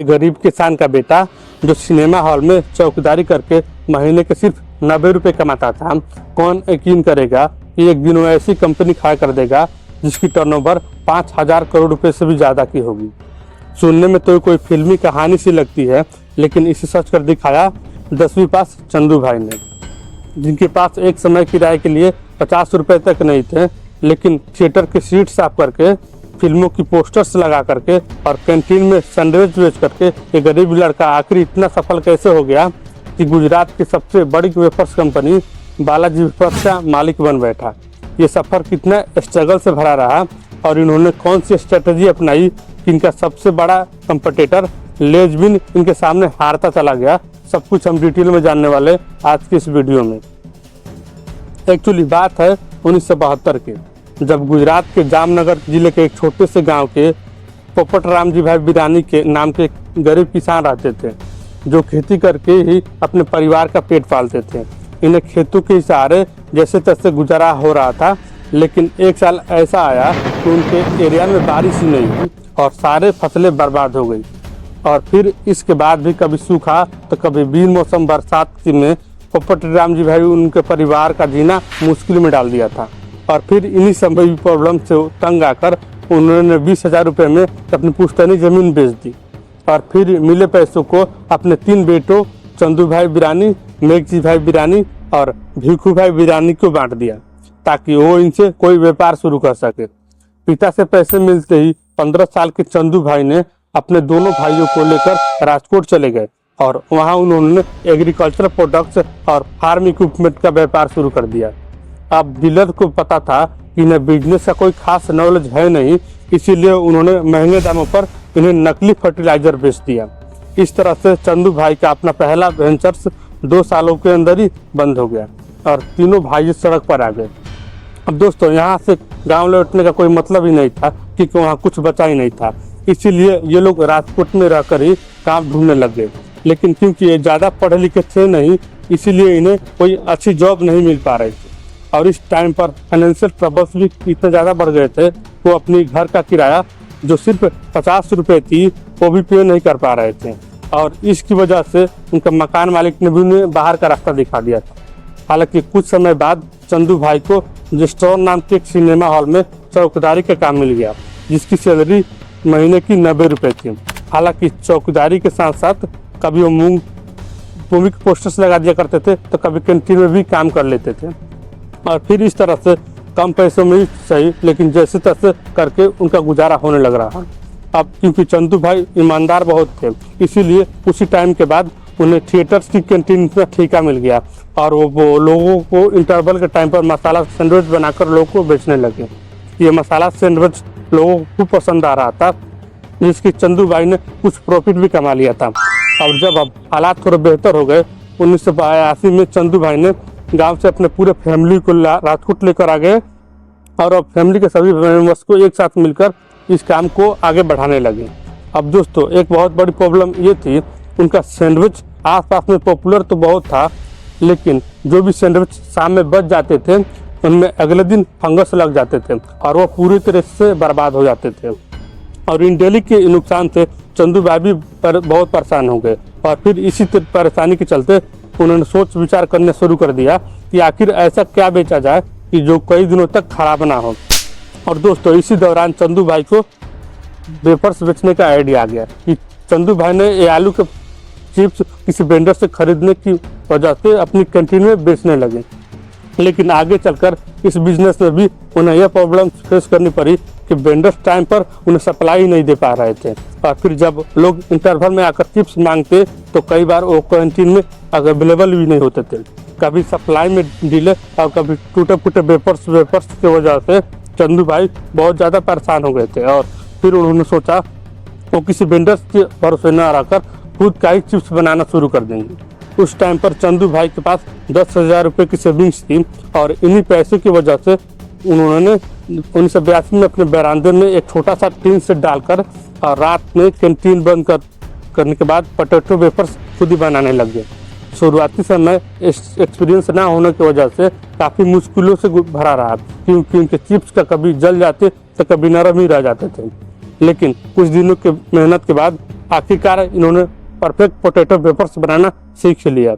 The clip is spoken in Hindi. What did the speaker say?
गरीब किसान का बेटा जो सिनेमा हॉल में चौकीदारी करके महीने के सिर्फ 90 रुपये कमाता था, कौन यकीन करेगा कि एक दिन वो ऐसी कंपनी खड़ा कर देगा जिसकी टर्नओवर 5,000 करोड़ रुपए से भी ज़्यादा की होगी। सुनने में तो कोई फिल्मी कहानी सी लगती है, लेकिन इसे सच कर दिखाया 10वीं पास चंदू भाई ने, जिनके पास एक समय किराए के लिए 50 रुपये तक नहीं थे, लेकिन थिएटर की सीट साफ करके, फिल्मों की पोस्टर्स लगा करके और कैंटीन में सैंडविच बेच करके ये गरीब लड़का आखिर इतना सफल कैसे हो गया कि गुजरात की सबसे बड़ी वेफर्स कंपनी बालाजी वेफर्स का मालिक बन बैठा। ये सफ़र कितना स्ट्रगल से भरा रहा और इन्होंने कौन सी स्ट्रेटजी अपनाई कि इनका सबसे बड़ा कंपटीटर लेजबिन इनके सामने हारता चला गया। सब कुछ हम डिटेल में जानने वाले आज की इस वीडियो में। एक्चुअली बात है 1972 की, जब गुजरात के जामनगर जिले के एक छोटे से गांव के पोपट राम जी भाई बिरानी के नाम के गरीब किसान रहते थे, जो खेती करके ही अपने परिवार का पेट पालते थे। इन्हें खेतों के सहारे जैसे तैसे गुजारा हो रहा था, लेकिन एक साल ऐसा आया कि उनके एरिया में बारिश ही नहीं हुई और सारे फसलें बर्बाद हो गई। और फिर इसके बाद भी कभी सूखा तो कभी बिन मौसम बरसात में पोपट राम जी भाई उनके परिवार का जीना मुश्किल में डाल दिया था। और फिर इन्हीं संभवी प्रॉब्लम से तंग आकर उन्होंने 20,000 रुपये में अपनी पुश्तैनी ज़मीन बेच दी और फिर मिले पैसों को अपने 3 बेटों चंदू भाई बिरानी, मेघजी भाई बिरानी और भिखू भाई बिरानी को बांट दिया, ताकि वो इनसे कोई व्यापार शुरू कर सके। पिता से पैसे मिलते ही 15 साल के चंदू भाई ने अपने दोनों भाइयों को लेकर राजकोट चले गए और वहाँ उन्होंने एग्रीकल्चर प्रोडक्ट्स और फार्म इक्विपमेंट का व्यापार शुरू कर दिया। अब डीलर को पता था कि इन्हें बिजनेस का कोई खास नॉलेज है नहीं, इसीलिए उन्होंने महंगे दामों पर इन्हें नकली फर्टिलाइजर बेच दिया। इस तरह से चंदू भाई का अपना पहला वेंचर्स 2 सालों के अंदर ही बंद हो गया और तीनों भाई सड़क पर आ गए। अब दोस्तों, यहाँ से गांव लौटने का कोई मतलब ही नहीं था, क्योंकि वहाँ कुछ बचा ही नहीं था। इसीलिए ये लोग राजकोट में रहकर ही काम ढूंढने लग गए, लेकिन क्योंकि ये ज़्यादा पढ़े लिखे थे नहीं, इसीलिए इन्हें कोई अच्छी जॉब नहीं मिल पा रही थी। और इस टाइम पर फाइनेंशियल ट्रबल्स भी इतने ज़्यादा बढ़ गए थे, वो अपनी घर का किराया जो सिर्फ 50 रुपये थी वो भी पे नहीं कर पा रहे थे। और इसकी वजह से उनका मकान मालिक ने भी उन्हें बाहर का रास्ता दिखा दिया था। हालांकि कुछ समय बाद चंदू भाई को जिस्टोर नाम के एक सिनेमा हॉल में चौकीदारी का काम मिल गया, जिसकी सैलरी महीने की 90 रुपये थी। हालांकि चौकीदारी के साथ साथ कभी वो मूवी के पोस्टर्स लगा दिया करते थे, तो कभी कैंटीन में भी काम कर लेते थे। और फिर इस तरह से कम पैसों में ही सही, लेकिन जैसे तैसे करके उनका गुजारा होने लग रहा। अब क्योंकि चंदू भाई ईमानदार बहुत थे, इसीलिए उसी टाइम के बाद उन्हें थिएटर्स की कैंटीन में ठेका मिल गया और वो लोगों को इंटरवल के टाइम पर मसाला सैंडविच बनाकर लोगों को बेचने लगे। ये मसाला सैंडविच लोगों को खूब पसंद आ रहा था, जिसकी चंदू भाई ने कुछ प्रॉफिट भी कमा लिया था। और जब अब हालात थोड़े बेहतर हो गए, 1982 में चंदू भाई ने गांव से अपने पूरे फैमिली को राजकोट लेकर आ गए और अब फैमिली के सभी मेंबर्स को एक साथ मिलकर इस काम को आगे बढ़ाने लगे। अब दोस्तों, एक बहुत बड़ी प्रॉब्लम ये थी, उनका सैंडविच आसपास में पॉपुलर तो बहुत था, लेकिन जो भी सैंडविच शाम में बच जाते थे उनमें अगले दिन फंगस लग जाते थे और वो पूरी तरह से बर्बाद हो जाते थे। और इन डेली के नुकसान से चंदू भाई भी बहुत परेशान हो गए और फिर इसी परेशानी के चलते उन्होंने सोच विचार करना शुरू कर दिया कि आखिर ऐसा क्या बेचा जाए कि जो कई दिनों तक खराब ना हो। और दोस्तों, इसी दौरान चंदू भाई को वेफर्स बेचने का आइडिया आ गया कि चंदू भाई ने ये आलू के चिप्स किसी वेंडर से खरीदने की वजह से अपनी कैंटीन में बेचने लगे। लेकिन आगे चलकर इस बिजनेस में भी उन्हें यह प्रॉब्लम फेस करनी पड़ी कि वेंडर्स टाइम पर उन्हें सप्लाई नहीं दे पा रहे थे। और फिर जब लोग इंटरवल में आकर चिप्स मांगते तो कई बार वो कैंटीन में अवेलेबल भी नहीं होते थे। कभी सप्लाई में डिले और कभी टूटे फूटे वेफर्स की वजह से चंदू भाई बहुत ज़्यादा परेशान हो गए थे। और फिर उन्होंने सोचा वो किसी वेंडर्स के भरोसे न रहकर खुद का ही चिप्स बनाना शुरू कर देंगे। उस टाइम पर चंदू भाई के पास 10,000 रुपये की सेविंग्स थी और इन्हीं पैसों की वजह से उन्होंने 1982 में अपने बरामदे में एक छोटा सा टीन सेट डालकर और रात में कैंटीन बंद करने के बाद पोटैटो वेफर्स खुद ही बनाने लग गए। शुरुआती समय एक्सपीरियंस ना होने की वजह से काफ़ी मुश्किलों से भरा रहा, क्योंकि उनके चिप्स का कभी जल जाते तो कभी नरम ही रह जाते थे। लेकिन कुछ दिनों के मेहनत के बाद आखिरकार इन्होंने परफेक्ट पोटैटो वेफर्स बनाना सीख लिया।